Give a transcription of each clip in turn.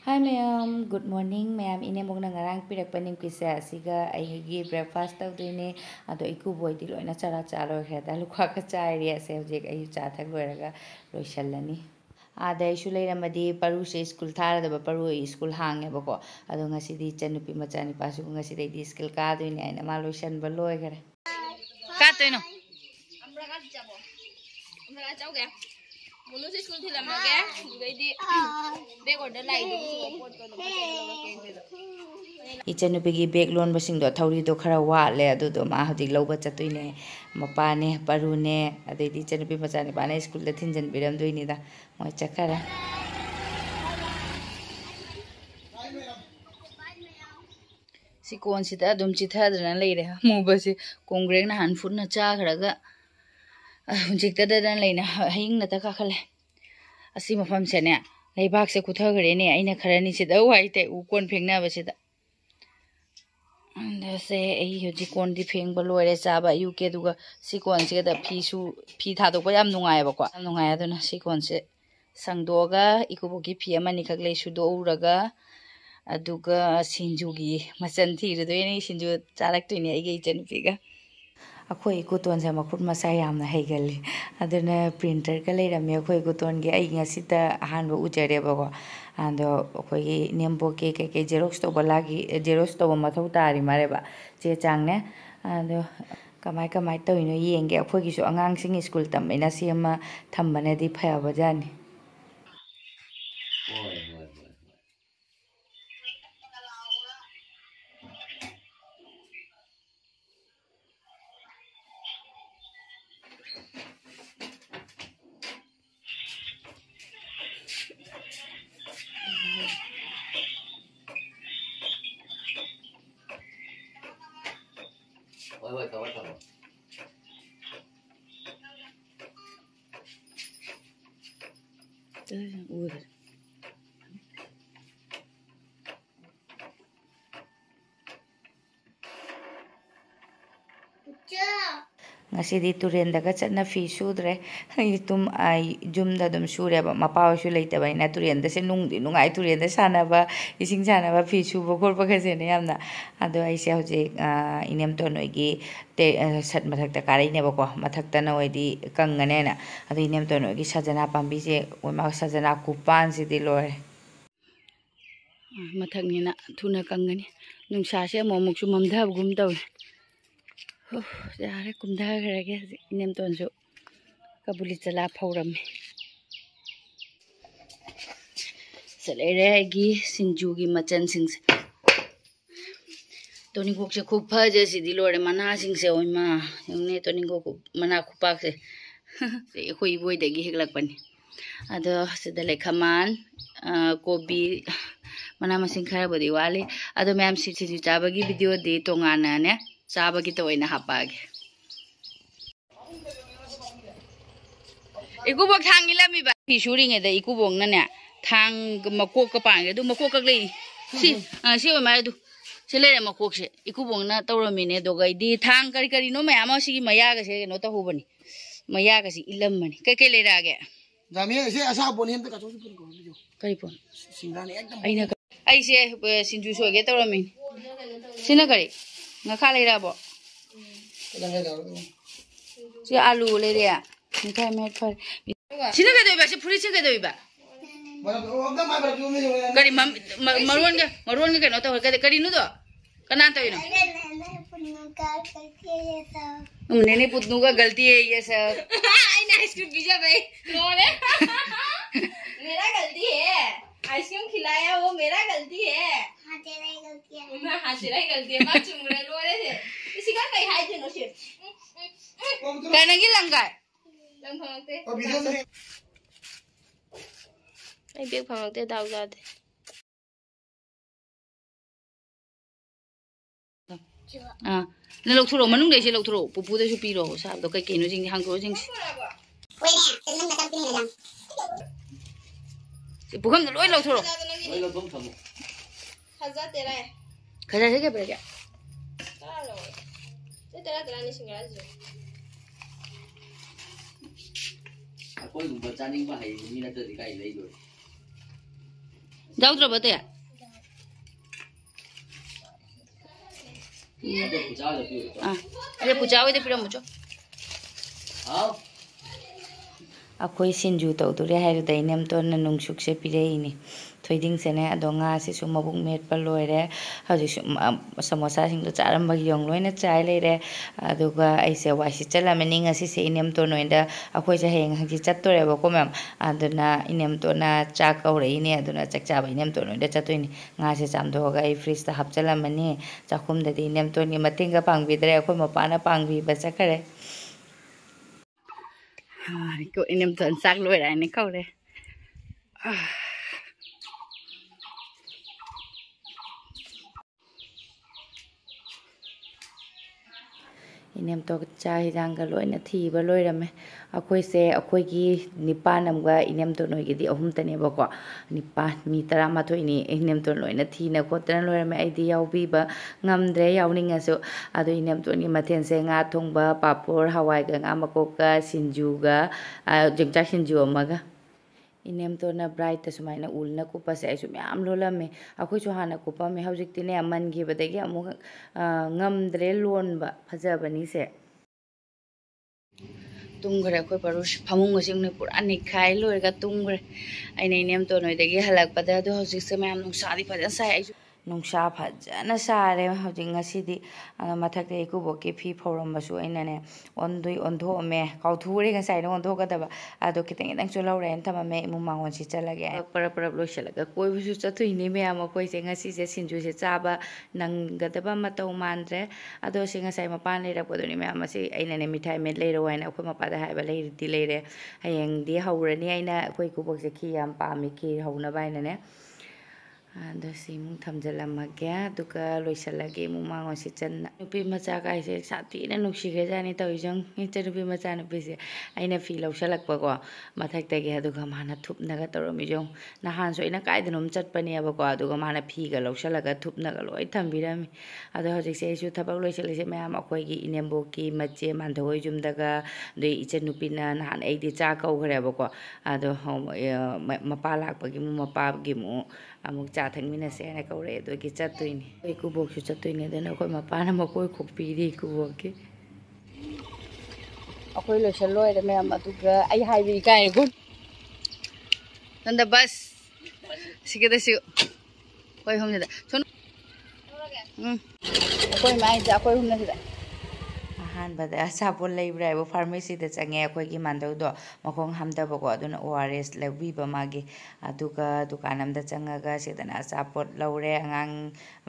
Hi ma'am good morning ma'am इने मोगना ngarang pirakpa nimkise asiga aigi breakfast tawdine ado iku boydi loina chara chalo kheda lukha ka chairi ase hojik ayu cha thak loiraga loisallani ada isu leiramadi paru se school thara da paru school hange bako ado ngasidi chanupi machani pasu ngasidi di school ka doine aina ma loisan ba loi gare ka toino amra ka jabo amra chau ge Mulu sih school thila mage gaidi bag order lai do support to Ichanupigi bag loan basing do thauri do khara watle adu do ma hodik loba chatuine mapane parune adedi chanupi machani bane school da thinjan biram doini da moi chakhara si kon si da dum chi thadran leire mu basi congress na han fun na cha kharaga hunjik da dan leina hing na ta ka khale asi mafam se ne leibak se kuthagre ne aina kharani si da wai te u kon phengna basi da से हजी कौन दी Feng लोरे चाब अयुके सिकोन से फी थादोप नुंगाएबको नुंगाए सिकोन से संगदोग इकुबोगी फी अमनिखक ले सुदोउरग सिंजुगी मचन थीरदोइने सिंजु चालक्तोइने अइगे इचनुपीगा अखोई इकुतोन से मखुट मसा यामना हेगली अदुना प्रिंटर का लेरमे अखोई इकुतोन गे अइ ngasida ahanba ujarebako ando अखोई नेम्बो के जेरोक्स तो बलागी जेरोक्स तो मथौ तारी मारेबा चे चांगने ando कमाई तौइनो येंगे अखोईगिसु अंगांगसिंग school तमैना Sema थंबनेदि फयाबजानी ngasidi turen daga chatna fi sudre tum ai jumda dum sureba mapa su leita bai na turen da se nungai turen da sanaba ising sanaba fi su bo gor ba khase ne yamna ado ai se hoje inem to noigi te sat mathak ta karai ne bako mathak ta na oidi kangane na ado inem to noigi sajana pambi se ma sajana kupan si di lore mathak ni na thuna kangani nungsa se momuk su mamdha gum taw यारे कुंदा करके इनेम तो जो कबुली चला फौरम चले रहेगी सिंजू की मचन सिंह से तो निको से खूब फजे सिदी लोरे मना सिंह से ओइमा ने तो निको मना खुपाक से कोई बोय देगी हिगलक पनी अदो सिदले खमान कोबी मना मसिंग खरा बदी वाले अदो मैम सिची चाबगी वीडियो दे तोंगाना ने चाबगी तो ओइना हापागे इकुबोक थांगी लमीबा फी सुरिंगे द इकुबोक नने थांग मकोक का पांगे दु मकोक का लई सी ओमा दु से लेरे मकोक से इकुबोक ना तौरमिने दोगैदी थांग करी करी नो मयाम सिगी मयागा से नो तहुबनी मयागा सी इलममनी के लेरागे जामी से असा बोनी हम त कचो पुन को बिजो करी पोन सिंगाने एकदम आइना आई से सिंजु सोगे तौरमिन सिना करी ngakha leirabo si alu leire ya mithai met phar sina ke doiba si phuri sin ke doiba kari maron ke no to kari nu do kana to ino nene putnu का गलती है ये सब आई आइसक्रीम पीजा भाई रो रे मेरा गलती है आइसक्रीम खिलाया वो मेरा गलती है हाँ तेरा ही गलती है मैं हाँ तेरा ही गलती है बात चुम रहे रो रहे थे इसी का कहीं हाई थे नो शेर कहने की लंगा है लंग भागते आई बेग भागते दाव जाते हाँ ले लोग थोड़ा मनुंग देशे लोग थोड़ा पुपु देशे पीरो साहब तो कई केनो जिंग हांग करो जिंग बुखम लोई लोग थोड़ा खजा तेरा है खजा से क्या पड़ेगा तेरा नहीं सिंगरा जो कोई बच्चा नहीं बाहर नहीं ना तो दिखाई नहीं दो जाऊद्रबो ते अरे पूजा होइदे पिरमुचो अखोई सिंजू तौदुरे हाइरुदा इनेम तोना नुंगसुकसे पिरेइनी थोइदिंगसेने अदो ngaसिसु मबुक मेटपा लोइरे हजिसु समोसा सिंगदो चारमबगी योंग लोइना चाइ लेरे अदुगा आइसे वाइसि चलमनि ngasiसे इनेम तोनोइदा अखोइसे हेंग हजि चत्तोरेबको मैम अदुना इनेम तोना चा कौरइने अदुना चकचाबा इनेम तोनोइदा चतोइनि ngasi चामदोगा आई फ्रिजता हापचलमनि चाखुमददि इनेम तोनि मतिंगा पांगबिदरे अखोइ मपाना पांगबिबा चखरे को इनेम तोन चाक लोइरानि कौरे इनेम तो चा हिजांगा लोइना थीबा लोइरमे अखोइसे अखोइगी निपानमगा इनेम तो नोइगिदि अहुमतनेबको निपान मी 13 नि इनेम तो लोइना थीना खोतना लोइरमे आइदि याउबीबा ngamdre याउनिंगसु अदो इनेम तो नि मथेनसे nga थोंबा पापोर हवाइगा nga मकोका सिंजुगा जंगचा सिंजु अमगा इनेम तो ना ब्राइट सुमाइना उलना कुपासे आइसु म्याम लोलमे अखोइसु हाना कुपामे हौजिक्तिने मनगिबदगी अमु ngamdre लोनबा फजबनिसे तुंगरे अखोइ परुस फमुंग सिंगने पुरा निखाइ लोइगा तुंगरे आइना इनेम तो नोइदगी हलकपदा अदो हौजिकसे म्याम नुंसादि फजन साइ आइसु नुंसा फजन सारे हौजिक ngasidi मथक्ते इकुबोके फी फौरमबसु आइनाने ओन्दुइ ओन्धोमे काउथुरे ngसाइना ओन्धोगदबा अदो कितंग कितंग चुलौरे थममे इमुमांगोन सि चलगे परप परप लोइसलगा कोइबसु चथुइने म्याम अखोइसे ngasiसे सिंजुसे चाबा नंगदबा मतौ मानद्रे अदो से ngसाइ मपान लेरकपदोनि म्याम असि आइनाने मिठाइ मेट लेरो हाइना अखोइ मपादा हाइबा लेरिदि लेरे हयेंदि हौरनि आइना अखोइ कुबोकसे खि याम पामी खि हौनबा आइनाने अदो सिमुं थमजलमगे अदुगा लोइसलगे इमुमांगोन सि चन्ना नुपि मचा गाइसे साथीना नुक्सिग्रेजानि तौइजों इचा नुपि मचा नुपिसे आइना फी लौसलकपको मथक्तगे अदुगा माना थुपनगा तौरमिजों नहान सोइना काइदनोम चटपनेबको अदुगा माना फीगा लौसलगा थुपनगा लोइ थम्बिरमि अदो हजिकसे आइसु थबक लोइसलसे म्याम अखोइगी इनेम्बोकी मचे मानधोइ जुमदगा दुइ इचा नुपिना नहान आइदि चा कौग्रेबको अदो मपा लाकपगी मु मपागी मु अमुक चा थंगमिनसे ना कौरे अदोगी चतुइनि कोइ कुबोकसु चतुइनि अदना अखोइ मपाना मकोइ खोकपीरि कुबोकी अखोइ लोइसल लोइरे म्याम अदुगा आई हाइबि काइ गुड नंदा बस सिगेदसु कोइ हमनेदा सुन अखोइ माइ जा अखोइ हमनेदा अहानबदा अचापोट लेब्राइबो फार्मेसीदा चंगे अखोइगी मानदौदो मखोंग हमदबको अदुना ORS लेबिबा मागी अदुगा दुकानमदा चंगागा सिदना अचापोट लौरे अंगांग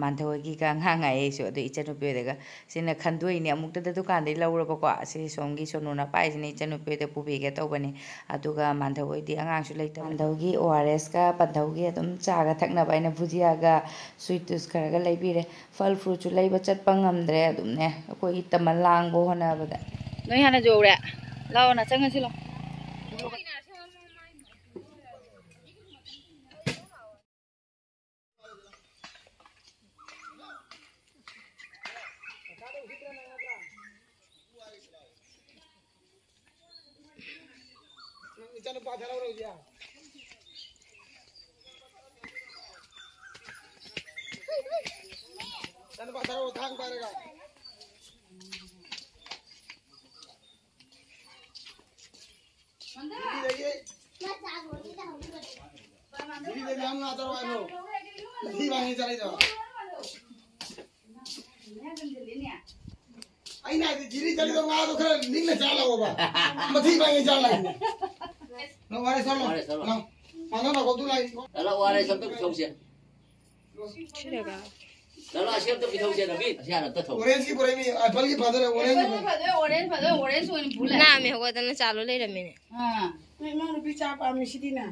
मानदौगी का अंगांग आइसु अदु इचनुपेदगा सिना खंदोइनि अमुक्तदा दुकानदै लौरबको असि सोंगी सोनुना पाइसिनि इचनुपेदा पुबेगे तौबनि अदुगा मानदौइदि अंगांगसु लेता मानदौगी ORS का पंदौगी अदुम चागा थकनबा आइना भुजियागा स्वीट खरगा लेबिरे फल फ्रूटसु लेबा चटपा ngamdre अदुमने अखोइगी तमन लांग होनाबदा नोइ हाना जोरे लाओ ना चंगसि लो Aina jiri jali to ngado khara ningle chala hoba mathi bangi chala no ware solo no ano na godu lai Kalau ware sab to bithau sia chiraga Kalau asyam to bithau sia nabi asyam to thau orange ki pore mi apple ki father orange orange na me hoga dana chalo le ramine ha me ma no picha pa mi sidina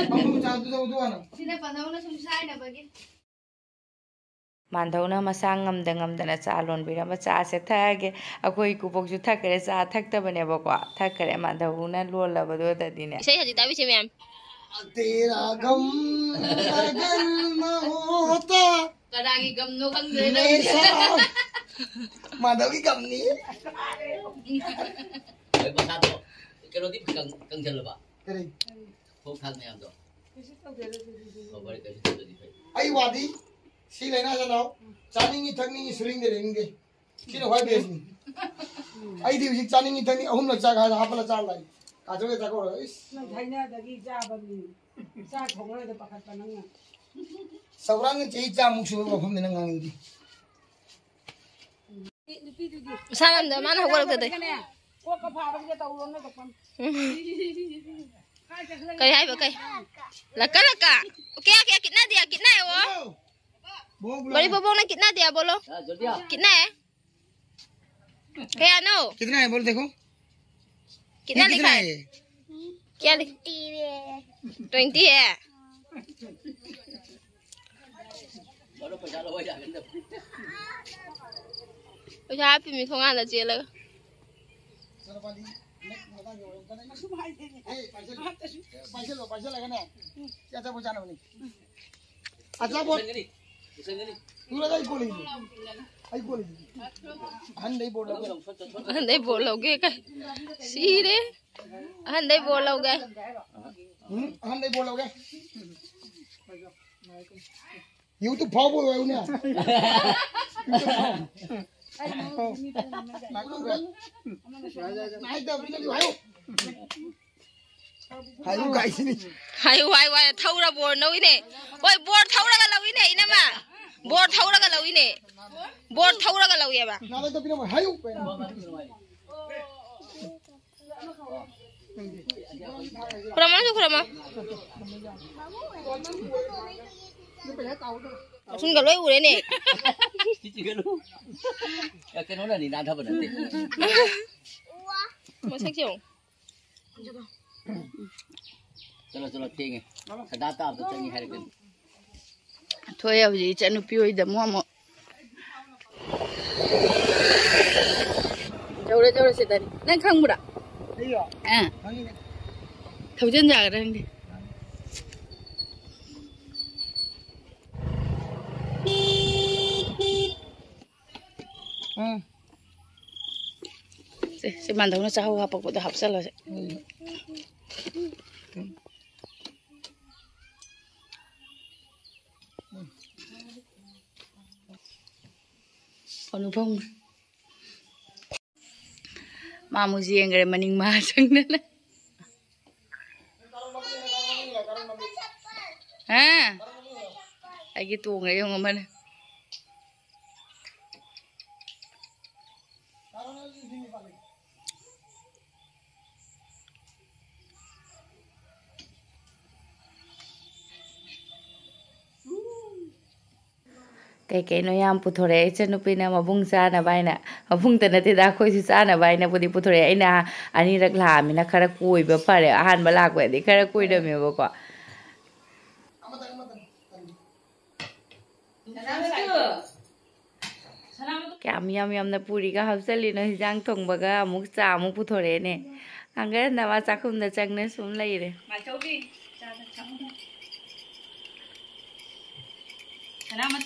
mamu cha du du ana sina padawna sumsai na bagi मानदौना मसा ngamdana चा लोनबिरम चासे थागे अखोइ कुबोकसु थकरे चा थक्तबनेबको थकरे मानदौना लोलबदो ददिने sei haji tabi se ma'am तेरा गम अगर न होता कदागी गम no कंदे माधव की गम नहीं Ai pasado ke rodi kang kang jalba करे ho khang me am do आई वादी सी लेना जाना चानिंगी थकनिंगी सुलिंग दे रेंगे किन होय बेसनी आई दी उसी चानिंगी थकनी अहुम लग जा खा हापला चार लाई काजोगे जाको इस धाइना दगी जाबनी चा खोंगले द पखत पनंग सौरांग चेई चा मुसु बफम ने ngangi Sao giờ mà nó không có được rồi. को का फारम के तौलो ने तो पन Cây hay bữa cây. Là cả. Kia कितना दिया कितना है वो? बड़ी बबू ने कितना दिया बोलो? कितना है? क्या नो? कितना है बोल देखो कितना लिखा है? क्या लिख? 20 है. Bây giờ mình không ăn là gì nữa. पैसे लगे ना क्या पहुंचाना बनी अच्छा बोल तू लगा आई बोली हन नहीं बोलोगे क्या सीरे हन नहीं बोलोगे यू तो फाव बोल रहा हूँ ना नहीं तो अभी नहीं भाई हायो गाइस नहीं हाय थौरा बोर नौइने ओइ बोर थौरागा लौइने इनामा बोर थौरागा लौइने बोर थौरागा लौयेबा ना तो बिना हायो खुरमा sun ga loi ure ne cái nó là gì đang thấp ở đây mà sắc chiều चलो ठीक है सदा तो आप तो चंगी है लेकिन thôi अब जी चनु पियो इधर मुआ जौरे से तरी नहीं खाऊं बुरा हाँ थोजन जाकर रहेंगे से mandau na sahu hapag po da hapsala se anupam mamuji yang gare maning ma sang na ha ai tu ngai yung man Kay no yam puthore ichanupi na mabung chana baina mabung ta nati da khoi su chana baina pudi puthore aina ani rak lami na khara koi ba pare ahan ba lak ba di khara koi da me ba ko kyam yam na puri ga hapsali no hijang thong ba ga amuk cha amuk puthore ne anga na ma chakhum da changne sum lai re ma chaubi Salamat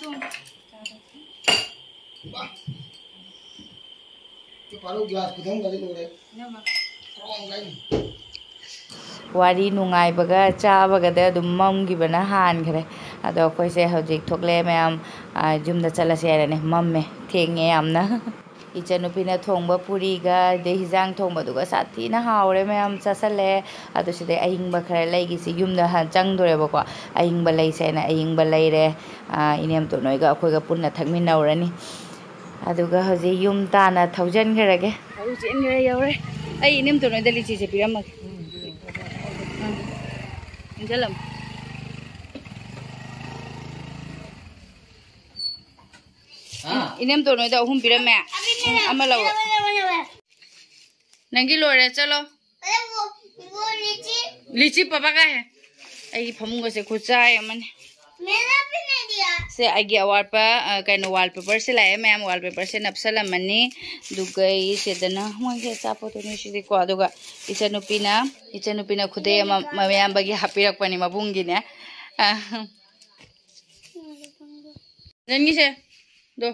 wari nungai baga cha baga da dum mam gi bana han khare ado khoi se hojik thokle mayam jum da chala se ne mamme thenge amna ichanupi na thongba puri ga de hijang thongba du ga sathi na haure mayam chasale ado se de aing ba khare lai gi si yum da han chang dore ba ko aing ba lai se na aing ba lai re inem to noi ga khoi ga punna thakmin naurani adu ga hoji yum ta na thaujan garage au chen gare yaure ai inem to noi da lichi se piram jalam inem to noi da hum piram me ama law nangi lore chalo lichi papa ka hai ai phamunga se khuchai amane से आगे अवार पर कहीं wallpaper से लाए ma'am wallpaper से नपसल money दुगई से दना मुझे चापो तो नहीं सीधी को आदोगा इचनुपीना खुदे मैम बगी हापी रख पानी मबुंगी ने जंगी से दो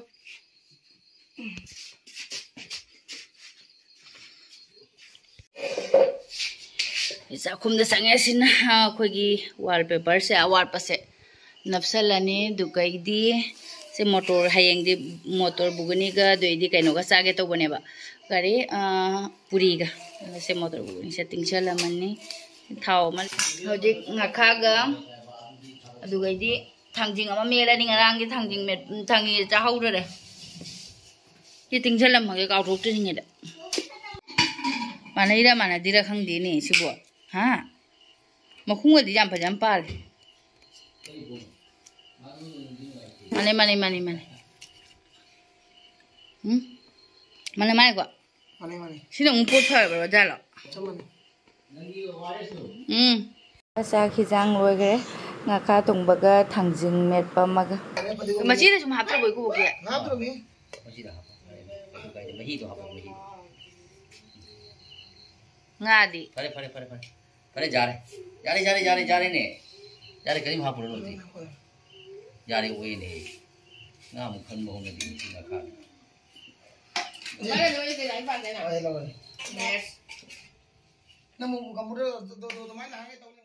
चाखुम संगे अखोगी वालपेपर से अवारप से नपसलनी दुकैदी से मोटर हयेंदी मोटर बुगनी का दुईदी कइनोगा चागे तौबनेबा गाड़ी पुरीगा से मोटर बुगनी से तिंगसलमनी थाव मन हजिक ngakhaga अदुगैदी थांजिंग अमा मेलानी ngरांगी थांजिंग मे थांगी चाहौदरे कि तिंगसलमगे काउथोक्तनिङेदा मानैरा मानदिरा खंगदेनी सिबो हा मखुंगदी जाम फजम पाल माने माने माने माने माने माने को माने माने सिना पोट फरबा जाला चमन चा खिजांग लोगरे ngakha tungbaga thangjing metpa maga मचीदा सुम हात्र बयको बोके ना तो भी मसीदा हाप तो काई मही तो हाप मही ngadi फरे जा रहे ने करीम हाप रो थी जा रहे ओए ने ना मुखन मोह में दी ना खा मारे लोई के लाई पाल देना आई लगा यस ना मु कंप्यूटर तो माय ना है तो